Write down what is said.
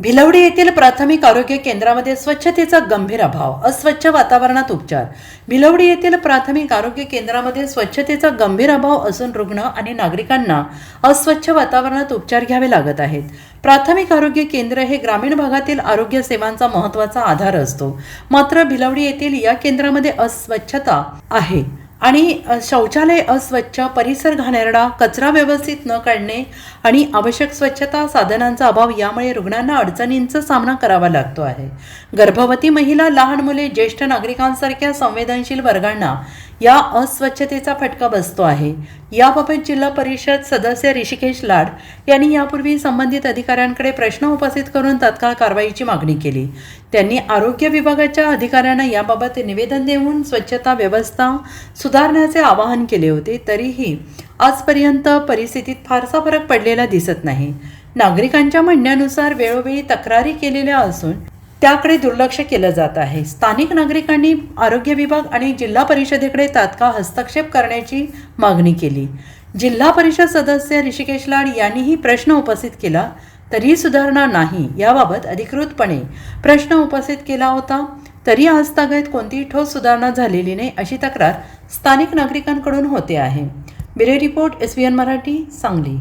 भिलवडी येथील प्राथमिक आरोग्य केंद्रामध्ये स्वच्छतेचा गंभीर अभाव, अस्वच्छ वातावरणात उपचार। भिलवडी येथील प्राथमिक आरोग्य केंद्रामध्ये स्वच्छतेचा गंभीर अभाव असून रुग्ण आणि नागरिकांना अस्वच्छ वातावरणात उपचार घ्यावे लागत आहेत। प्राथमिक आरोग्य केंद्र हे ग्रामीण भागातील आरोग्य सेवांचा महत्त्वाचा आधार असतो, मात्र भिलवडी येथील या केंद्रामध्ये अस्वच्छता आहे आणि शौचालय अस्वच्छ, परिसर घाणेरडा, कचरा व्यवस्थित न काढणे आणि आवश्यक स्वच्छता साधनांचा अभाव यामुळे रुग्णांना अडचणींचा सामना करावा लागतो आहे। गर्भवती महिला, लहान मुले, ज्येष्ठ नागरिकांसारख्या संवेदनशील वर्गांना या अस्वच्छतेचा फटका बसतो आहे। याबाबत जिल्हा परिषद सदस्य ऋषिकेश लाड यांनी यापूर्वी संबंधित अधिकाऱ्यांकडे प्रश्न उपस्थित करून तात्काळ कारवाईची मागणी केली। त्यांनी आरोग्य विभागाच्या अधिकाऱ्यांना याबाबत निवेदन देऊन स्वच्छता व्यवस्था सुधारण्याचे आवाहन केले होते, तरीही आजपर्यंत परिस्थितीत फारसा फरक पडलेला दिसत नाही। नागरिकांच्या म्हणण्यानुसार वेळोवेळी तक्रारी केलेल्या असून त्याकडे दुर्लक्ष केलं जात आहे। स्थानिक नागरिकांनी आरोग्य विभाग आणि जिल्हा परिषदेकडे तात्काळ हस्तक्षेप करण्याची मागणी केली। जिल्हा परिषद सदस्य ऋषिकेश लाड यांनीही प्रश्न उपस्थित केला, तरी सुधारणा नाही। याबाबत अधिकृतपणे प्रश्न उपस्थित केला होता, तरी आजतागत कोणतीही ठोस सुधारणा झालेली नाही अशी तक्रार स्थानिक नागरिकांकडून होते आहे। Bureau report SVN Marathi, Sangli.